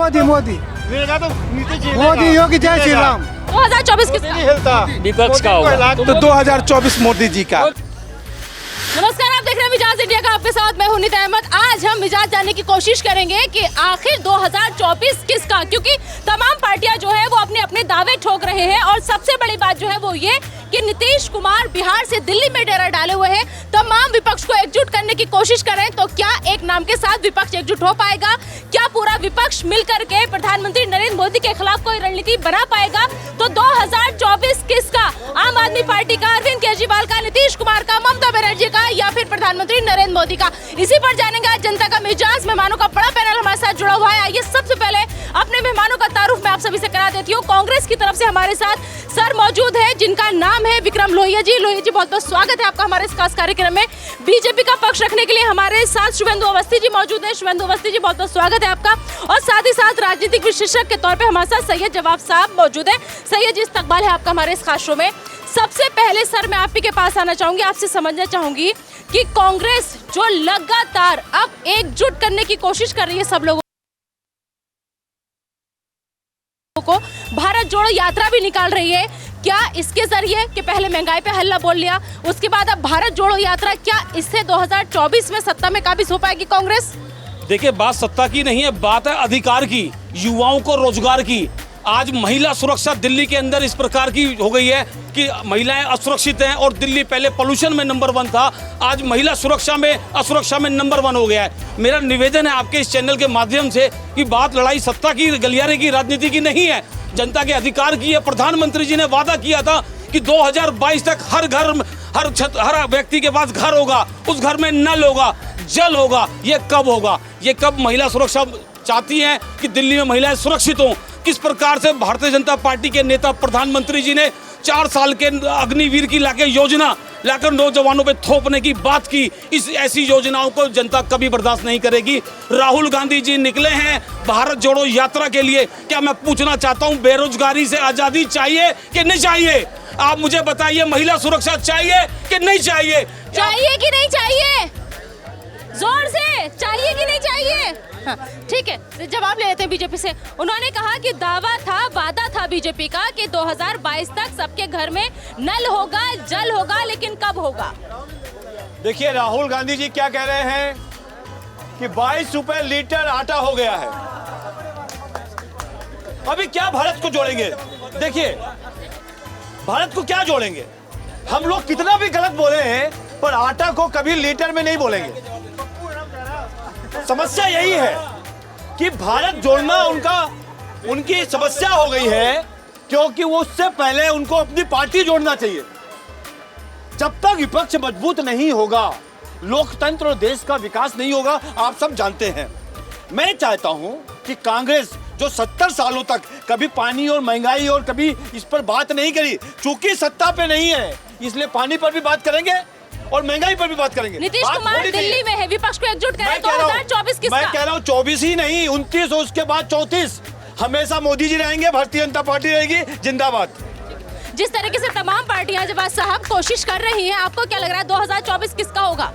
मोदी मोदी मोदी योगी जय श्री राम। 2024 किसका? विपक्ष का होगा तो 2024 मोदी जी का। नमस्कार, आप देख रहे हैं मिजाज इंडिया का, आपके साथ मैं हूं नीता अहमद। आज हम मिजाज जानने की कोशिश करेंगे कि आखिर 2024 किसका, क्योंकि तमाम पार्टियां जो है वो अपने अपने दावे ठोक रहे हैं और सबसे बड़ी बात जो है वो ये कि नीतीश कुमार बिहार से दिल्ली में डेरा डाले हुए हैं। तमाम विपक्ष को एकजुट करने की कोशिश करें तो क्या एक नाम के साथ विपक्ष एकजुट हो पाएगा? क्या पूरा विपक्ष मिलकर के प्रधानमंत्री नरेंद्र मोदी के खिलाफ कोई रणनीति बना पाएगा? तो 2024 किसका? आम आदमी पार्टी का, अरविंद केजरीवाल का, नीतीश कुमार का, ममता बनर्जी का या फिर प्रधानमंत्री नरेंद्र मोदी का? इसी पर जानेंगे आज जनता का मिजाज। मेहमानों का बड़ा पैनल हमारे साथ जुड़ा हुआ है। आइए सबसे पहले अपने मेहमानों का तारुफ मैं आप सभी से करा देती हूँ। कांग्रेस की तरफ से हमारे साथ सर मौजूद है जिनका नाम है विक्रम लोहिया जी। लोहिया जी, बहुत बहुत स्वागत है आपका हमारे इस खास कार्यक्रम में। बीजेपी का पक्ष रखने के लिए हमारे साथ शुभेंदु अवस्थी जी मौजूद है। शुभेंदु अवस्थी जी, बहुत बहुत स्वागत है आपका। और साथ ही साथ राजनीतिक विशेषज्ञ के तौर पे हमारे साथ सैयद जवाब साहब मौजूद है। सैयद जी, इस्तकबाल है आपका हमारे इस खास शो में। सबसे पहले सर मैं आप ही के पास आना चाहूंगी, आपसे समझना चाहूंगी कि कांग्रेस जो लगातार अब एकजुट करने की कोशिश कर रही है सब लोगों को, भारत जोड़ो यात्रा भी निकाल रही है, क्या इसके जरिए कि पहले महंगाई पे हल्ला बोल लिया, उसके बाद अब भारत जोड़ो यात्रा, क्या इससे 2024 में सत्ता में काबिज हो पाएगी कांग्रेस? देखिए, बात सत्ता की नहीं है, बात है अधिकार की, युवाओं को रोजगार की। आज महिला सुरक्षा दिल्ली के अंदर इस प्रकार की हो गई है कि महिलाएं असुरक्षित हैं और दिल्ली पहले पोल्यूशन में नंबर 1 था, आज महिला सुरक्षा में असुरक्षा में नंबर 1 हो गया है। मेरा निवेदन है आपके इस चैनल के माध्यम से कि बात लड़ाई सत्ता की, गलियारे की, राजनीति की नहीं है, जनता के अधिकार की है। प्रधानमंत्री जी ने वादा किया था कि 2022 तक हर घर, हर व्यक्ति के पास घर होगा, उस घर में नल होगा, जल होगा। ये कब होगा? ये कब महिला सुरक्षा चाहती हैं कि दिल्ली में महिलाएं सुरक्षित हों? किस प्रकार से भारतीय जनता पार्टी के नेता प्रधानमंत्री जी ने 4 साल के अग्निवीर की योजना लाकर नौजवानों पे थोपने की बात की। इस ऐसी योजनाओं को जनता कभी बर्दाश्त नहीं करेगी। राहुल गांधी जी निकले हैं भारत जोड़ो यात्रा के लिए। क्या मैं पूछना चाहता हूं, बेरोजगारी से आजादी चाहिए कि नहीं चाहिए? आप मुझे बताइए, महिला सुरक्षा चाहिए कि नहीं चाहिए? चाहिए कि नहीं चाहिए? जोर से चाहिए कि नहीं चाहिए? हाँ, ठीक है, जवाब ले लेते हैं बीजेपी से। उन्होंने कहा कि दावा था, वादा था बीजेपी का कि 2022 तक सबके घर में नल होगा, जल होगा, लेकिन कब होगा? देखिए, राहुल गांधी जी क्या कह रहे हैं कि 22 रुपए लीटर आटा हो गया है। अभी क्या भारत को जोड़ेंगे? देखिए, भारत को क्या जोड़ेंगे? हम लोग कितना भी गलत बोले हैं पर आटा को कभी लीटर में नहीं बोलेंगे। समस्या यही है कि भारत जोड़ना उनकी समस्या हो गई है, क्योंकि वो उससे पहले उनको अपनी पार्टी जोड़ना चाहिए। जब तक विपक्ष मजबूत नहीं होगा, लोकतंत्र और देश का विकास नहीं होगा, आप सब जानते हैं। मैं चाहता हूं कि कांग्रेस जो 70 सालों तक कभी पानी और महंगाई और कभी इस पर बात नहीं करी, चूंकि सत्ता पे नहीं है इसलिए पानी पर भी बात करेंगे और महंगाई पर भी बात करेंगे। नीतीश कुमार दिल्ली में है, विपक्ष को एकजुट करें। 2024 किसका? मैं कह रहा हूँ 24 ही नहीं, 29 और उसके बाद 34 हमेशा मोदी जी रहेंगे, भारतीय जनता पार्टी रहेगी, जिंदाबाद। जिस तरीके से तमाम पार्टियां जब साहब कोशिश कर रही हैं, आपको क्या लग रहा है 2024 किसका होगा?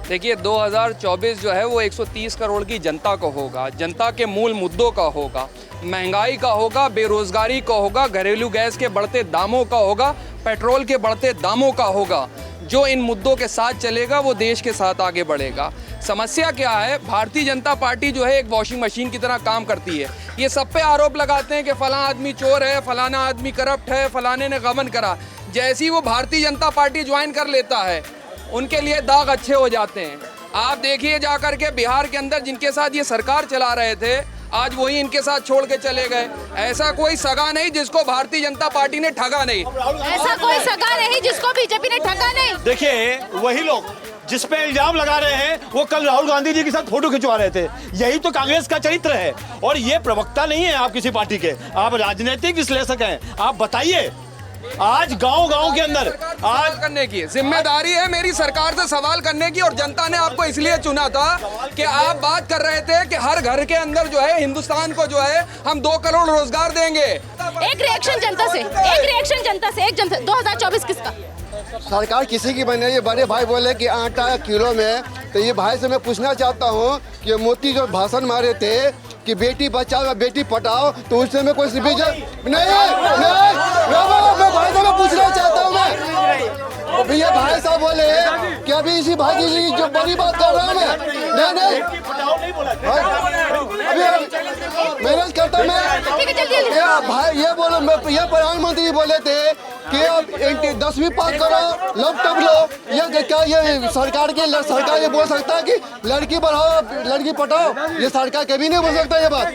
देखिए, 2024 जो है वो 130 करोड़ की जनता को होगा, जनता के मूल मुद्दों का होगा, महंगाई का होगा, बेरोजगारी का होगा, घरेलू गैस के बढ़ते दामों का होगा, पेट्रोल के बढ़ते दामों का होगा। जो इन मुद्दों के साथ चलेगा वो देश के साथ आगे बढ़ेगा। समस्या क्या है? भारतीय जनता पार्टी जो है एक वॉशिंग मशीन की तरह काम करती है। ये सब पे आरोप लगाते हैं कि फलां आदमी चोर है, फलाना आदमी करप्ट है, फलाने ने गबन करा। जैसी वो भारतीय जनता पार्टी ज्वाइन कर लेता है, उनके लिए दाग अच्छे हो जाते हैं। आप देखिए जाकर के बिहार के अंदर जिनके साथ ये सरकार चला रहे थे, आज वही इनके साथ छोड़ के चले गए। ऐसा कोई सगा नहीं जिसको भारतीय जनता पार्टी ने ठगा नहीं। ऐसा कोई सगा नहीं जिसको बीजेपी ने ठगा नहीं। देखिए, वही लोग जिस पे इल्जाम लगा रहे हैं वो कल राहुल गांधी जी के साथ फोटो खिंचवा रहे थे। यही तो कांग्रेस का चरित्र है। और ये प्रवक्ता नहीं है आप किसी पार्टी के, आप राजनीतिक विश्लेषक हैं। आप बताइए, आज गांव-गांव के अंदर आज करने की जिम्मेदारी है मेरी सरकार से सवाल करने की, और जनता ने आपको इसलिए चुना था कि आप बात कर रहे थे कि हर घर के अंदर जो है हिंदुस्तान को जो है हम 2 करोड़ रोजगार देंगे। एक रिएक्शन जनता से, 2024 किसका? सरकार किसी की बने। ये बड़े भाई बोले कि आटा किलो में, तो ये भाई से मैं पूछना चाहता हूँ कि मोदी जो भाषण मारे थे कि बेटी बचाओ या बेटी पढ़ाओ, तो उससे में कोई रिविजन नहीं मैं भाई साहब पूछना चाहता हूँ मैं। भैया भाई साहब बोले कि अभी इसी भाई जी जो बड़ी बात कर रहा हूँ मैं, नहीं मैनेज करता मैं भाई, ये बोलो मैं, ये प्रधानमंत्री बोले थे कि अब 10वीं पास करो, लैपटॉप लो। ये क्या ये सरकार ये बोल सकता है कि लड़की बढ़ाओ लड़की पढ़ाओ? ये सरकार कभी नहीं बोल सकता ये बात।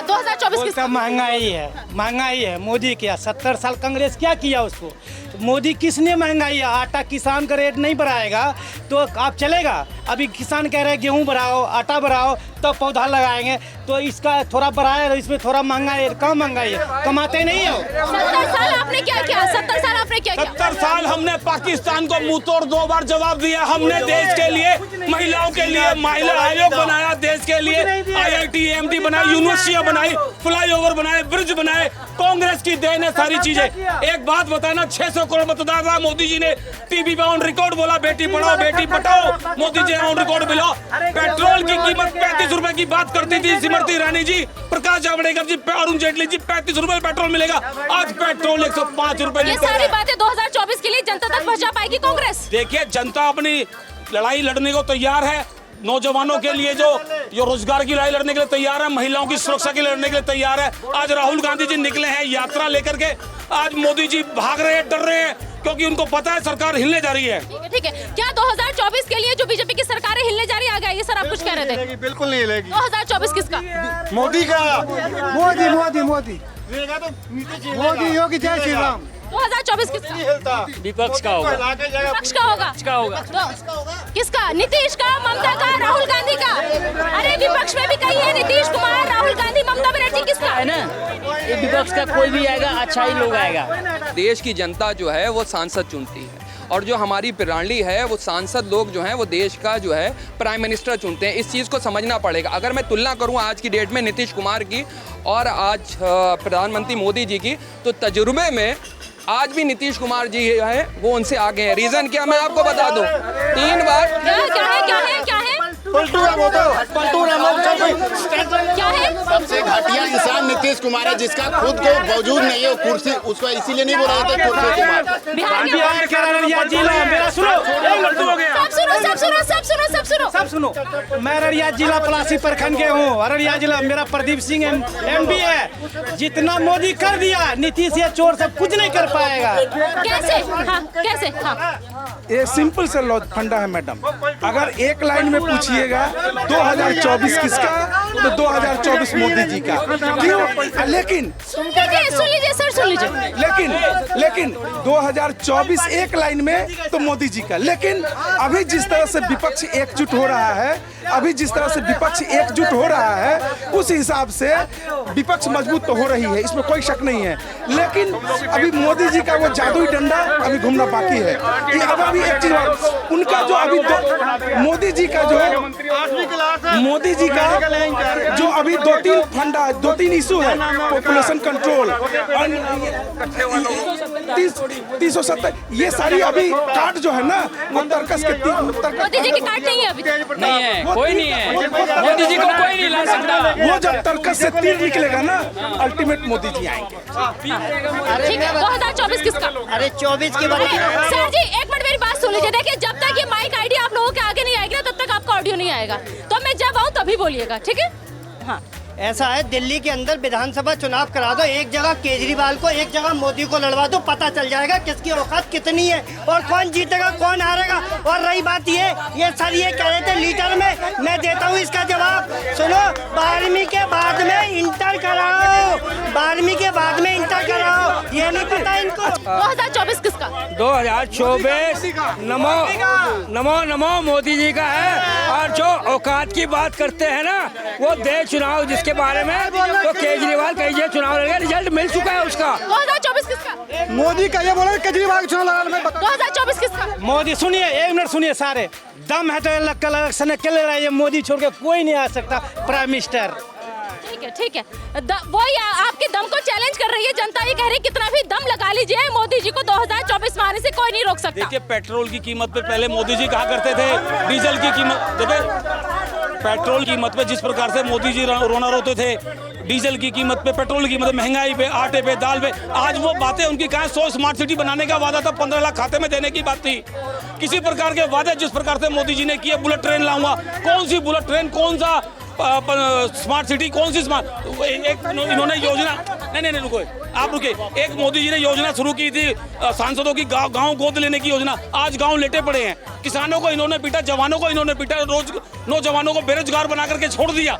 2024 किसका? महंगाई है मोदी क्या 70 साल कांग्रेस क्या किया उसको? मोदी किसने महंगाई? आटा किसान का रेट नहीं बढ़ाएगा तो आप चलेगा? अभी किसान कह रहे हैं गेहूं बढ़ाओ, आटा बढ़ाओ, तो पौधा लगाएंगे, तो इसका थोड़ा बढ़ाया, इसमें थोड़ा महंगाई है, कम महंगाई है, कमाते नहीं हो। 70 साल आपने क्या किया? 70 साल आपने क्या किया? 70 साल हमने पाकिस्तान को मुंह तोड़ 2 बार जवाब दिया। हमने देश के लिए, महिलाओं के लिए महिला आयोग बनाया, देश के लिए IIT MD बनाई, यूनिवर्सिटियां बनाई, फ्लाईओवर बनाए, ब्रिज बनाए। कांग्रेस की देन है सारी चीजें। एक बात बताना, 600 करोड़ मतदाता मोदी जी ने टीवी पे ऑन रिकॉर्ड बोला बेटी पढ़ाओ बेटी पढ़ाओ। मोदी जी ऑन रिकॉर्ड मिला। पेट्रोल की कीमत 35 रुपए की बात करती थी स्मृति ईरानी जी, प्रकाश जावड़ेकर जी, अरुण जेटली जी, 35 रुपए पेट्रोल मिलेगा। आज पेट्रोल 105 रुपए। ये सारी बातें 2024 के लिए जनता तक पहुंचा पाएगी कांग्रेस? देखिए, जनता अपनी लड़ाई लड़ने को तैयार है। नौजवानों के लिए जो रोजगार की लड़ाई लड़ने के लिए तैयार है, महिलाओं की सुरक्षा के लिए लड़ने के लिए तैयार है। आज राहुल गांधी जी निकले हैं यात्रा लेकर के। आज मोदी जी भाग रहे हैं, डर रहे हैं, क्योंकि उनको पता है सरकार हिलने जा रही है। ठीक है। क्या 2024 के लिए जो बीजेपी की सरकार है हिलने जा रही है आगे? ये सर आप कुछ कह रहे थे। बिल्कुल नहीं हिलेगी। 2024 किसका? मोदी का। मोदी योगी जय श्री राम। 2024 किसका? विपक्ष का होगा। विपक्ष का होगा? किसका? नीतीश का, ममता का, राहुल गांधी का? अरे विपक्ष में भी कई है, नीतीश कुमार, राहुल गांधी, ममता बनर्जी। किसका है ना? ये विपक्ष का कोई भी आएगा, अच्छा ही लोग आएगा। देश की जनता जो है वो सांसद चुनती है, और जो हमारी प्रणाली है वो सांसद लोग जो हैं वो देश का जो है प्राइम मिनिस्टर चुनते हैं। इस चीज़ को समझना पड़ेगा। अगर मैं तुलना करूं आज की डेट में नीतीश कुमार की और आज प्रधानमंत्री मोदी जी की, तो तजुर्बे में आज भी नीतीश कुमार जी है वो उनसे आगे हैं। रीजन क्या, मैं आपको बता दूं, 3 बार क्या है? क्या है? सबसे घटिया इंसान नीतीश कुमार है, जिसका खुद को वजूद नहीं है कुर्सी, उसको इसीलिए नहीं बोला जाता कुर्सी कुमार। बिहार के अररिया जिला, मेरा सब सुनो, मैं अररिया जिला पलासी प्रखंड के हूँ। अररिया जिला मेरा प्रदीप सिंह MB है। जितना मोदी कर दिया, नीतीश ये चोर सब कुछ नहीं कर पाएगा। कैसे? कैसे? ये सिंपल से फंडा है मैडम। अगर एक लाइन में पूछिएगा 2024 किसका, तो 2024 मोदी जी का। क्यों? लेकिन सुन लीजिए सर, सुन लीजिए। लेकिन 2024 एक लाइन में तो मोदी जी का। लेकिन अभी जिस तरह से विपक्ष एकजुट हो रहा है, उस हिसाब से विपक्ष मजबूत तो हो रही है, इसमें कोई शक नहीं है। लेकिन अभी मोदी जी का वो जादुई डंडा अभी घूमना बाकी है। कि अब अभी एक चीज और, उनका जो अभी मोदी जी का जो अभी 2-3 फंडा, 2-3 इशू है, पॉपुलेशन कंट्रोल, 370, ये सारी अभी कार्ड जो है ना, वो तर्कस के मोदी जी की कार्ड नहीं है अभी? नहीं है, कोई नहीं है। मोदी जी को कोई नहीं ला सकता। वो जब तर्कस से तीर निकलेगा ना, अल्टीमेट मोदी जी आएंगे। ठीक है। 2024 किसका? अरे 24 की बात। सर जी एक मिनट मेरी बात सुन लीजिए। देखिए, जब तक ये माइक आईडी आप लोगों के आगे नहीं आएगी ना, तब तक आपका ऑडियो नहीं आएगा। तो मैं जब आऊँ तभी बोलिएगा, ठीक है? हाँ, ऐसा है, दिल्ली के अंदर विधानसभा चुनाव करा दो, एक जगह केजरीवाल को, एक जगह मोदी को लड़वा दो, पता चल जाएगा किसकी औकात कितनी है और कौन जीतेगा कौन हारेगा। और रही बात ये सर ये कह रहे थे लीडर में, मैं देता हूँ इसका जवाब। सुनो, 12वीं के बाद में इंटर कराओ, 12वीं के बाद में इंटर कराओ, ये नहीं पता इनको। 2024 किसका? 2024 नमो मोदी जी का है। और जो औकात की बात करते हैं ना, वो दे चुनाव जिसके बारे में, तो केजरीवाल कहिए चुनाव लड़ेगा, रिजल्ट मिल चुका है उसका। 2024 किसका? मोदी का ये बोला केजरीवाल चुनाव लड़ा। 2024 किसका? मोदी सुनिए, 1 मिनट सुनिए सारे। दम है तो इलेक्शन के ले रहा है, मोदी छोड़ के कोई नहीं आ सकता प्राइम मिनिस्टर। ठीक है। वो आपके दम को चैलेंज कर रही है जनता। ये कह रही है कितना भी दम लगा लीजिए, मोदी जी को 2024 में आने से कोई नहीं रोक सकता। देखिए, पेट्रोल की कीमत पे पहले मोदी जी कहा करते थे, डीजल की कीमत देखिए पेट्रोल की कीमत पे जिस प्रकार से मोदी जी रोना रोते थे, डीजल की कीमत पे, पेट्रोल की कीमत, महंगाई पे, आटे पे, दाल पे, आज वो बातें उनकी कहाँ? 100 स्मार्ट सिटी बनाने का वादा था, 15 लाख खाते में देने की बात थी। किसी प्रकार के वादे जिस प्रकार से मोदी जी ने किए, बुलेट ट्रेन लाऊंगा, कौन सी बुलेट ट्रेन, कौन सा स्मार्ट सिटी, कौन सी स्मार्ट, एक इन्होंने योजना, नहीं रुको, आप रुके, एक मोदी जी ने योजना शुरू की थी सांसदों की गांव गोद लेने की योजना, आज गांव लेटे पड़े हैं। किसानों को इन्होंने पीटा, जवानों को इन्होंने पीटा, रोज नौजवानों को बेरोजगार बना करके छोड़ दिया।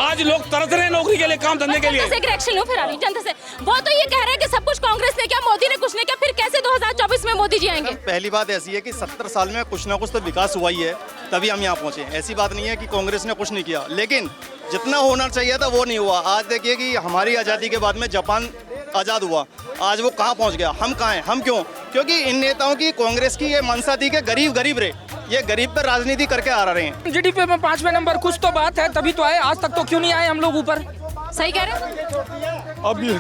आज लोग तरस रहे हैं नौकरी के लिए, काम धंधे के लिए। जनता से एक रिएक्शन लो फिर आ रही जनता से। वो तो ये कह रहे हैं कि सब कुछ कांग्रेस ने किया, मोदी ने कुछ नहीं किया, फिर कैसे 2024 में मोदी जी आएंगे? पहली बात ऐसी है कि 70 साल में कुछ ना कुछ तो विकास हुआ ही है, तभी हम यहाँ पहुँचे। ऐसी बात नहीं है कि कांग्रेस ने कुछ नहीं किया, लेकिन जितना होना चाहिए था वो नहीं हुआ। आज देखिए कि हमारी आज़ादी के बाद में जापान आज़ाद हुआ, आज वो कहाँ पहुँच गया, हम कहाँ हैं, हम क्यों? क्योंकि इन नेताओं की, कांग्रेस की ये मनसा थी कि गरीब गरीब रहे, ये गरीब पर राजनीति करके आ रहे हैं। जीडीपी में 5वें नंबर, कुछ तो बात है, तभी तो आए, आज तक तो क्यों नहीं आए हम लोग ऊपर? सही कह रहे हैं। अब ये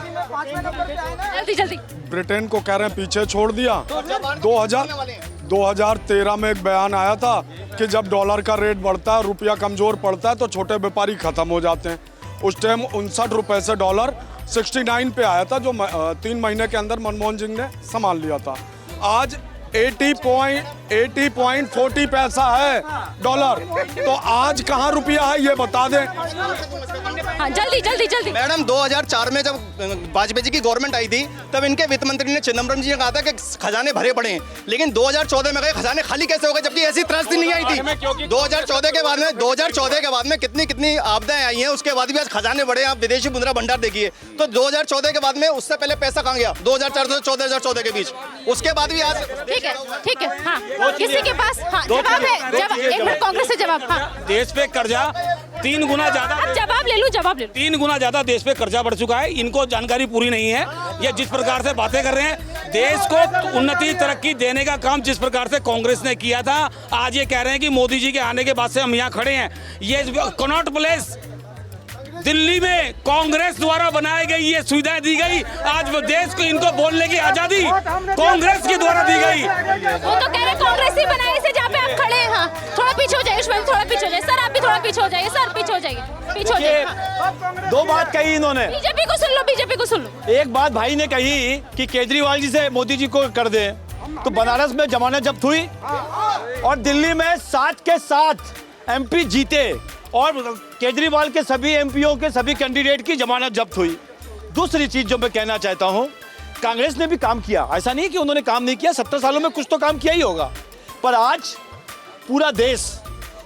जल्दी जल्दी ब्रिटेन को कह रहे हैं पीछे छोड़ दिया। 2013 में एक बयान आया था कि जब डॉलर का रेट बढ़ता है, रुपया कमजोर पड़ता है, तो छोटे व्यापारी खत्म हो जाते हैं। उस टाइम 59 रुपए से डॉलर 69 पे आया था, जो 3 महीने के अंदर मनमोहन सिंह ने संभाल लिया था। आज 80.40 पैसा है डॉलर, तो आज कहाँ रुपया है ये बता दें। हाँ, जल्दी जल्दी जल्दी। मैडम 2004 में जब वाजपेयी जी की गवर्नमेंट आई थी, तब इनके वित्त मंत्री ने, चिदम्बरम जी ने कहा था कि खजाने भरे पड़े हैं, लेकिन 2014 में गए खजाने खाली कैसे हो गए, जबकि ऐसी त्रासदी नहीं आई थी। 2014 के बाद में कितनी आपदाएं आई हैं, उसके बाद भी आज खजाने बढ़े। आप विदेशी मुद्रा भंडार देखिए, तो 2014 के बाद में, उससे पहले पैसा कहाँ गया? 2014 के बीच, उसके बाद भी आज ठीक है हाँ, किसी के पास जवाब है? एक मिनट, कांग्रेस से जवाब। हाँ, देश पे कर्जा 3 गुना ज्यादा, अब जवाब ले लूं। 3 गुना ज्यादा देश पे कर्जा बढ़ चुका है। इनको जानकारी पूरी नहीं है, ये जिस प्रकार से बातें कर रहे हैं, देश को उन्नति तरक्की देने का काम जिस प्रकार से कांग्रेस ने किया था, आज ये कह रहे हैं कि मोदी जी के आने के बाद से हम यहाँ खड़े हैं। ये कनॉट प्लेस दिल्ली में कांग्रेस द्वारा बनाई गई, ये सुविधाएं दी गई, आज वो देश को, इनको बोलने की आजादी कांग्रेस के द्वारा दी गई। वो तो कह रहे कांग्रेस ही बनाई से, जहाँ पे आप खड़े हैं। हाँ, थोड़ा पीछे हो जाइए, थोड़ा पीछे हो जाइए सर, आप भी थोड़ा पीछे हो जाइए सर, पीछे हो जाइए। दो बात कही इन्होंने, बीजेपी को सुन लो, बीजेपी को सुन लो। एक बात भाई ने कही कि केजरीवाल जी से मोदी जी को कर दे, तो बनारस में जमानत जब्त हुई और दिल्ली में 7 के 7 MP जीते, और केजरीवाल के सभी एमपीओ के सभी कैंडिडेट की जमानत जब्त हुई। दूसरी चीज जो मैं कहना चाहता हूं, कांग्रेस ने भी काम किया, ऐसा नहीं कि उन्होंने काम नहीं किया, 70 सालों में कुछ तो काम किया ही होगा। पर आज पूरा देश,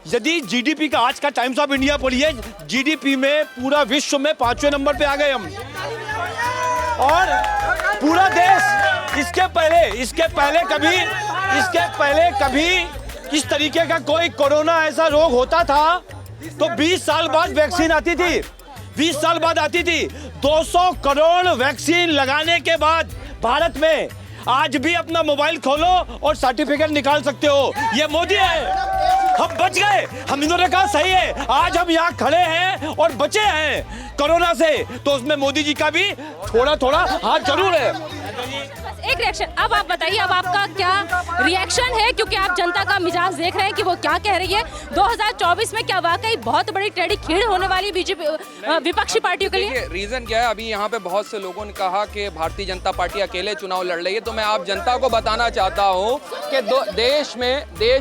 यदि जीडीपी का आज का टाइम्स ऑफ इंडिया पढ़िए, जीडीपी में पूरा विश्व में 5वें नंबर पे आ गए हम, और पूरा देश, इसके पहले कभी इस तरीके का कोई कोरोना ऐसा रोग होता था तो 20 साल बाद वैक्सीन आती थी, 20 साल बाद आती थी। 200 करोड़ वैक्सीन लगाने के बाद भारत में आज भी अपना मोबाइल खोलो और सर्टिफिकेट निकाल सकते हो। ये मोदी है, हम बच गए, हम इन्होंने कहा सही है, आज हम यहाँ खड़े हैं और बचे हैं कोरोना से, तो उसमें मोदी जी का भी थोड़ा थोड़ा हाथ जरूर है। एक रिएक्शन, अब आप बताइए, अब आपका क्या रिएक्शन है, क्योंकि आप जनता का मिजाज देख रहे हैं कि वो क्या कह रही है। 2024 में क्या वाकई बहुत बड़ी टेढ़ी खीर होने वाली बीजेपी विपक्षी पार्टियों के लिए? रीजन क्या है, अभी यहाँ पे बहुत से लोगों ने कहा कि भारतीय जनता पार्टी अकेले चुनाव लड़ रही है, तो मैं आप जनता को बताना चाहता हूँ कि देश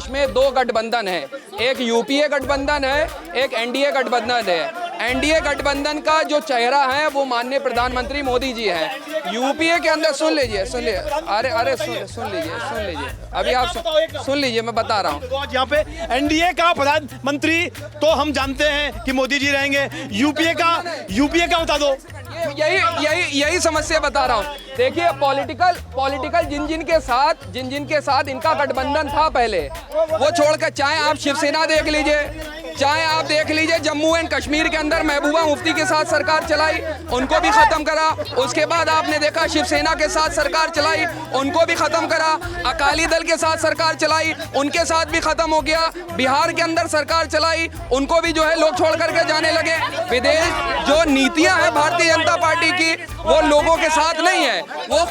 में 2 गठबंधन है, एक यूपीए गठबंधन है, एक एनडीए गठबंधन है। एनडीए गठबंधन का जो चेहरा है वो माननीय प्रधानमंत्री मोदी जी हैं। यूपीए के अंदर सुन लीजिए, अरे सुन लीजिए, अभी आप सुन लीजिए, मैं बता रहा हूँ। यहाँ पे एनडीए का प्रधानमंत्री तो हम जानते हैं कि मोदी जी रहेंगे, यूपीए का बता दो। यही समस्या बता रहा हूँ। देखिए, पॉलिटिकल जिन के साथ इनका गठबंधन था पहले, वो छोड़कर चाहे आप शिवसेना देख लीजिए, चाहे आप देख लीजिए जम्मू एंड कश्मीर के अंदर महबूबा मुफ्ती के साथ सरकार चलाई, उनको भी खत्म करा। उसके बाद आपने देखा शिवसेना के साथ सरकार चलाई, उनको भी खत्म करा। अकाली दल के साथ सरकार चलाई, उनके साथ भी खत्म हो गया। बिहार के अंदर सरकार चलाई, उनको भी जो है लोग छोड़ करके जाने लगे। विदेश जो नीतियां हैं भारतीय जनता पार्टी की, वो लोगों के साथ नहीं है, वो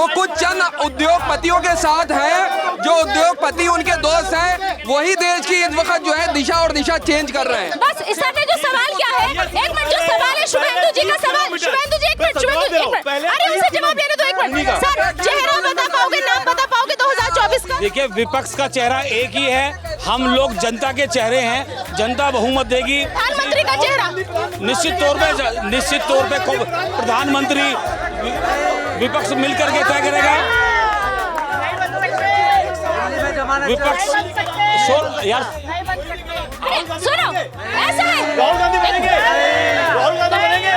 कुछ चंद उद्योगपतियों के साथ हैं, जो उद्योगपति उनके दोस्त हैं, वही देश की इस वक्त जो है दिशा और दिशा चेंज कर रहे हैं। बस इस तरह जो सवाल क्या है, एक मिनट, जो सवाल है शुभेंदु जी का सवाल, शुभेंदु जी एक मिनट, अरे उनसे जवाब लेने दो, एक मिनट सर, चेहरा बता पाओगे, नाम बता पाओगे 2024 का? देखिए, विपक्ष का चेहरा एक ही है, हम लोग जनता के चेहरे हैं, जनता बहुमत देगी। प्रधानमंत्री का चेहरा निश्चित तौर पे प्रधानमंत्री विपक्ष मिलकर के तय करेगा। विपक्ष यार सुनो, ऐसा है, राहुल गांधी बनेंगे, राहुल गांधी बनेंगे।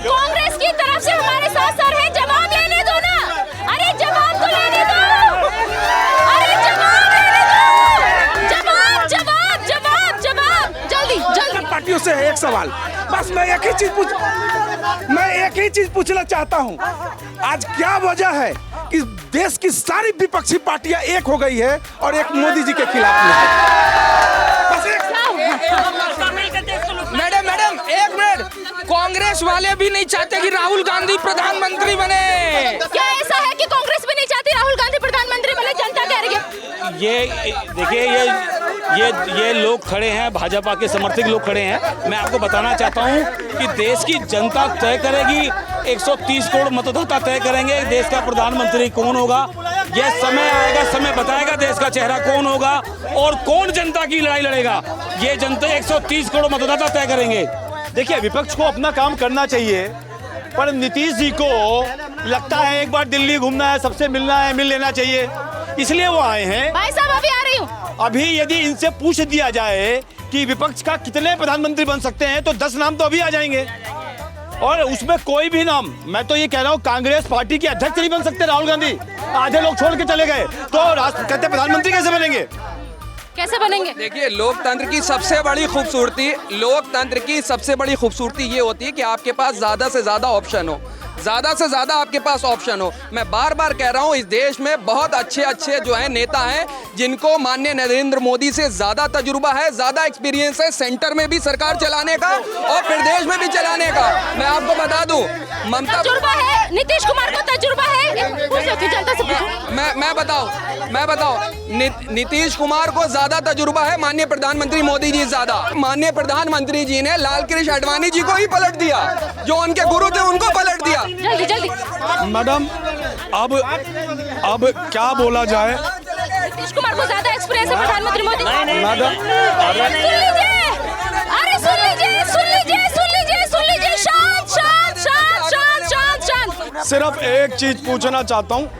कांग्रेस की तरफ से हमारे साथ सर है, जवाब लेने दो ना, अरे जवाब तो लेने दो, अरे जवाब लेने दो, जवाब जल्दी पार्टियों से है एक सवाल, बस मैं एक ही चीज पूछना चाहता हूँ, आज क्या वजह है कि देश की सारी विपक्षी पार्टियां एक हो गई है और एक मोदी जी के खिलाफ में है? बस एक मैडम एक मिनट, कांग्रेस वाले भी नहीं चाहते कि राहुल गांधी प्रधानमंत्री बने। क्या ऐसा है कि कांग्रेस भी नहीं चाहती राहुल गांधी प्रधानमंत्री बने, जनता कह रही है? ये देखिए, ये लोग खड़े हैं, भाजपा के समर्थक लोग खड़े हैं। मैं आपको बताना चाहता हूं कि देश की जनता तय करेगी, 130 करोड़ मतदाता तय करेंगे देश का प्रधानमंत्री कौन होगा। यह समय आएगा, समय बताएगा देश का चेहरा कौन होगा और कौन जनता की लड़ाई लड़ेगा। ये जनता 130 करोड़ मतदाता तय करेंगे। देखिए, विपक्ष को अपना काम करना चाहिए, पर नीतीश जी को लगता है एक बार दिल्ली घूमना है, सबसे मिलना है, मिल लेना चाहिए, इसलिए वो आए हैं। भाई साहब अभी आ रही हूँ। अभी यदि इनसे पूछ दिया जाए कि विपक्ष का कितने प्रधानमंत्री बन सकते हैं, तो 10 नाम तो अभी आ जाएंगे, और उसमें कोई भी नाम, मैं तो ये कह रहा हूँ, कांग्रेस पार्टी के अध्यक्ष नहीं बन सकते राहुल गांधी। आधे लोग छोड़ के चले गए, तो कहते प्रधानमंत्री कैसे बनेंगे? कैसे बनेंगे? देखिए, लोकतंत्र की सबसे बड़ी खूबसूरती ये होती है कि आपके पास ज्यादा से ज्यादा ऑप्शन हो, ज्यादा से ज्यादा आपके पास ऑप्शन हो। मैं बार बार कह रहा हूं, इस देश में बहुत अच्छे जो है नेता हैं, जिनको माननीय नरेंद्र मोदी से ज्यादा तजुर्बा है, ज्यादा एक्सपीरियंस है सेंटर में भी सरकार चलाने का और प्रदेश में भी चलाने का। मैं आपको बता दूं, ममता तजुर्बा है, नीतीश कुमार को तजुर्बा है, जनता से पूछो। मैं बताऊं, नीतीश कुमार को ज्यादा तजुर्बा है, माननीय प्रधानमंत्री मोदी जी ज्यादा। माननीय प्रधानमंत्री जी ने लाल कृष्ण आडवाणी जी को ही पलट दिया, जो उनके गुरु थे उनको पलट दिया। जल्दी मैडम, अब क्या बोला जाए? नीतीश कुमार को ज्यादा एक्सपीरियंस है प्रधानमंत्री मोदी। मैडम, शांत। सिर्फ एक चीज पूछना चाहता हूँ,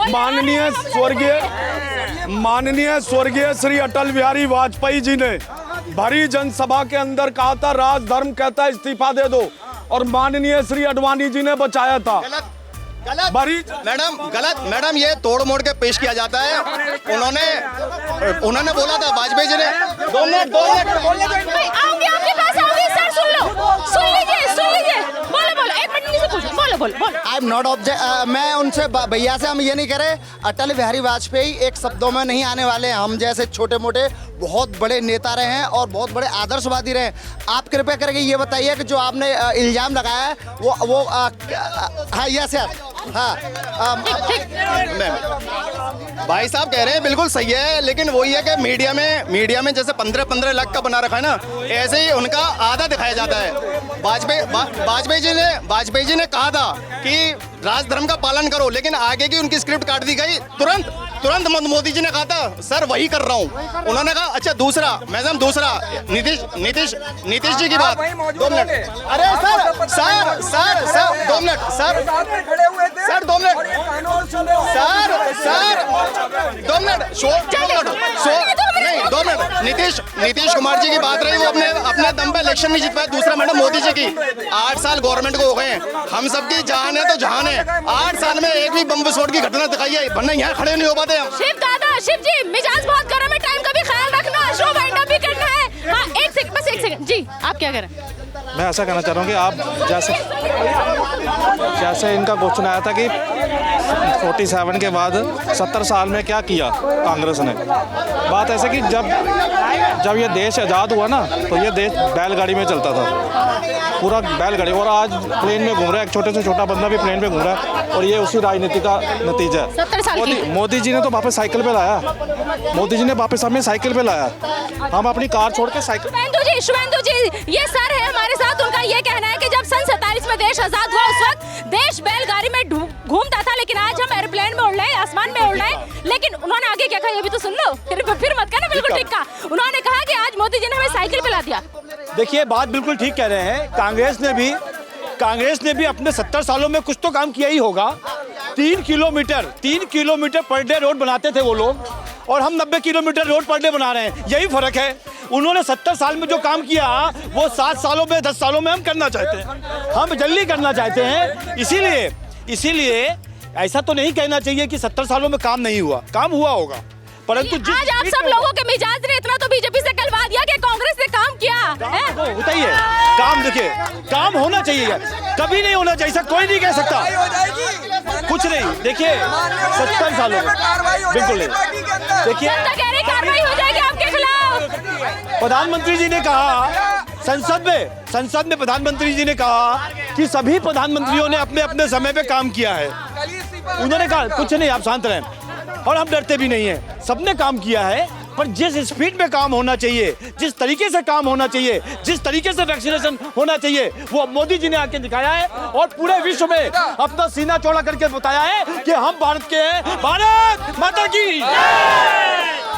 माननीय स्वर्गीय श्री अटल बिहारी वाजपेयी जी ने भरी जनसभा के अंदर कहा था, राज धर्म कहता है इस्तीफा दे दो, और माननीय श्री आडवाणी जी ने बचाया था। गलत मैडम, ये तोड़ मोड़ के पेश किया जाता है। उन्होंने बोला था, वाजपेयी जी ने, 2 मिनट आऊंगी आपके पास, आऊंगी सर, सुन लीजिए, बोलो, एक मिनट से पूछो, बोलो। आई एम नॉट ऑब्जेक्ट, मैं उनसे भैया से हम ये नहीं कह रहे, अटल बिहारी वाजपेयी एक शब्दों में नहीं आने वाले, हम जैसे छोटे मोटे बहुत बड़े नेता रहे हैं और बहुत बड़े आदर्शवादी रहे हैं। आप कृपया करके ये बताइए कि जो आपने इल्जाम लगाया है वो हाँ, यस हाँ, भाई साहब कह रहे हैं बिल्कुल सही है, लेकिन वही है कि मीडिया में जैसे 15 लाख का बना रखा है ना, ऐसे ही उनका आधा दिखाया जाता है। वाजपेयी जी ने कहा था कि राजधर्म का पालन करो, लेकिन आगे की उनकी स्क्रिप्ट काट दी गई। तुरंत मोदी जी ने कहा था, सर वही कर रहा हूँ। उन्होंने कहा, अच्छा दूसरा नीतीश जी की बात, 2 मिनट, अरे sir 2 minute, sir 2 minute, sir 2 minute, 2 minute. Nitish Kumar ji की बात रही, वो अपने दम पे इलेक्शन नहीं जीत पाए। दूसरा मैडम, मोदी जी की 8 साल गवर्नमेंट को हो गए, हम सबकी जान है तो जहान है। 8 साल में एक भी बम विस्फोट की घटना दिखाई है, वरना यहाँ खड़े नहीं हो पाते हम। शिव जी, मिजाज बहुत गर्म है, टाइम का भी ख्याल रखना, शो वाइंड अप भी करना है। हाँ, एक सेकंड जी, आप क्या करें? मैं ऐसा कहना चाह रहा हूँ कि आप जैसे इनका क्वेश्चन आया था कि 47 के बाद 70 साल में क्या किया कांग्रेस ने, बात ऐसे कि जब जब ये देश आज़ाद हुआ ना तो ये देश बैलगाड़ी में चलता था, पूरा बैलगाड़ी, और आज प्लेन में घूम रहा है, एक छोटे से छोटा बंदा भी प्लेन में घूम रहा है, और ये उसी राजनीति का नतीजा है। 70 साल की मोदी जी ने तो वापस साइकिल पे लाया, मोदी जी ने वापस हमें साइकिल पे लाया, हम अपनी कार छोड़ के साइकिल। शुभेंदु जी, ये सर है हमारे साथ, उनका ये कहना है कि जब सन 47 में देश आजाद हुआ उस वक्त देश बैलगाड़ी में घूमता था, लेकिन आज हम एरोप्लेन में उड़ रहे हैं, आसमान में उड़ रहे हैं। लेकिन उन्होंने आगे क्या कहा ये भी तो सुन लो, फिर मत कहना बिल्कुल ठीक कहा। उन्होंने कहा कि आज मोदी जी ने हमें साइकिल पे ला दिया। देखिए बात बिल्कुल ठीक कह रहे हैं, कांग्रेस ने भी अपने 70 सालों में कुछ तो काम किया ही होगा। 3 किलोमीटर पर डे रोड बनाते थे वो लोग, और हम 90 किलोमीटर रोड पर डे बना रहे हैं, यही फर्क है। उन्होंने 70 साल में जो काम किया वो 7 सालों में 10 सालों में हम करना चाहते हैं, हम जल्दी करना चाहते हैं। इसीलिए ऐसा तो नहीं कहना चाहिए कि 70 सालों में काम नहीं हुआ, काम हुआ होगा, परंतु आज आप सब लोगों के मिजाज ने इतना तो बीजेपी से कहलवा दिया कि कांग्रेस ने काम किया है। तो होता ही है काम, देखिए काम होना चाहिए, कभी नहीं होना चाहिए, कोई नहीं कह सकता कुछ नहीं। देखिए 70 सालों में बिल्कुल नहीं। देखिए कार्रवाई हो जाएगी आपके खिलाफ। प्रधानमंत्री जी ने कहा संसद में प्रधानमंत्री जी ने कहा कि सभी प्रधानमंत्रियों ने अपने अपने समय पे काम किया है। उन्होंने कहा कुछ नहीं, आप शांत रहें, और हम डरते भी नहीं हैं, सबने काम किया है, पर जिस स्पीड में काम होना चाहिए, जिस तरीके से काम होना चाहिए, जिस तरीके से वैक्सीनेशन होना चाहिए, वो मोदी जी ने आके दिखाया है, और पूरे विश्व में अपना सीना चौड़ा करके बताया है कि हम भारत के हैं, भारत माता की।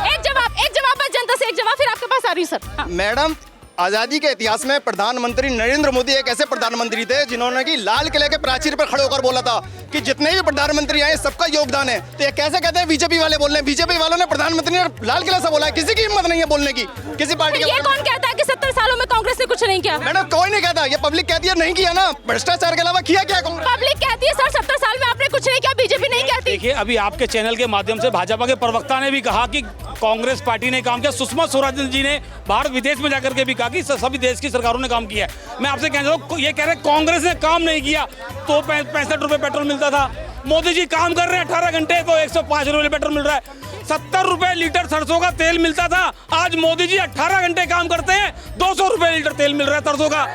एक जवाब बस जनता से, एक जवाब फिर आपके पास आ रही सर। हाँ। मैडम, आजादी के इतिहास में प्रधानमंत्री नरेंद्र मोदी एक ऐसे प्रधानमंत्री थे जिन्होंने कि लाल किले के प्राचीर पर खड़े होकर बोला था कि जितने भी प्रधानमंत्री आए सबका योगदान है। तो ये कैसे कहते हैं बीजेपी वाले बोल रहे हैं? बीजेपी वालों ने प्रधानमंत्री ने लाल किला से बोला है, किसी की हिम्मत नहीं है बोलने की, किसी पार्टी ये कौन कहता है कि 70 सालों में कांग्रेस ने कुछ नहीं किया? मैडम कोई नहीं कहता, ये पब्लिक कहती है नहीं किया ना, भ्रष्टाचार के अलावा किया क्या कांग्रेस? पब्लिक कहती है सर 70 साल में आपने कुछ नहीं किया, बीजेपी नहीं कहती। देखिए अभी आपके चैनल के माध्यम से भाजपा के प्रवक्ता ने भी कहा कि कांग्रेस पार्टी ने काम किया, सुषमा स्वराज जी ने भारत विदेश में जाकर के भी कहा कि सभी देश की सरकारों ने काम किया है। मैं आपसे कहना चाहूँ, ये कह रहे कांग्रेस ने काम नहीं किया तो 65 रुपए पेट्रोल मिलता था, मोदी जी काम कर रहे हैं 18 घंटे तो 105 रुपए पेट्रोल मिल रहा है। 70 रुपए लीटर सरसों का तेल मिलता था, आज मोदी जी 18 घंटे काम करते हैं 200 रुपए लीटर तेल मिल रहा है सरसों का।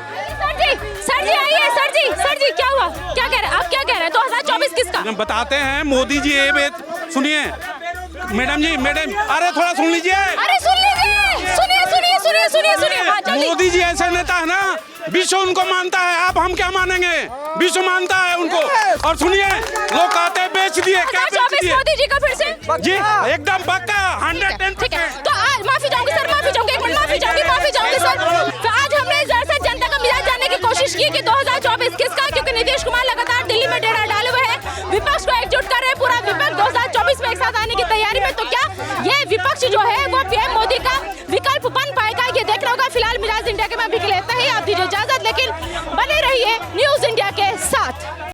सर जी आइए, सर जी क्या हुआ, क्या कह रहे हैं आप, क्या कह रहे हैं? 2024 किसका? हम बताते हैं, मोदी जी ये सुनिए मैडम जी, अरे थोड़ा सुन लीजिए, अरे सुन लीजिए, सुनिए। मोदी जी ऐसे नेता है ना, विश्व उनको मानता है, आप हम क्या मानेंगे, विश्व मानता है उनको। और सुनिए, लोग कहते हैं बेच दिए, क्या बेच दिए? मोदी जी का फिर से जी एकदम पक्का 110%। ठीक है, तो आज माफी चाहूंगी सर, एक मिनट माफी चाहूंगी सर। तो आज हमने जनता का मिजाज जानने की कोशिश की कि 2024 किसका, क्योंकि नीतीश कुमार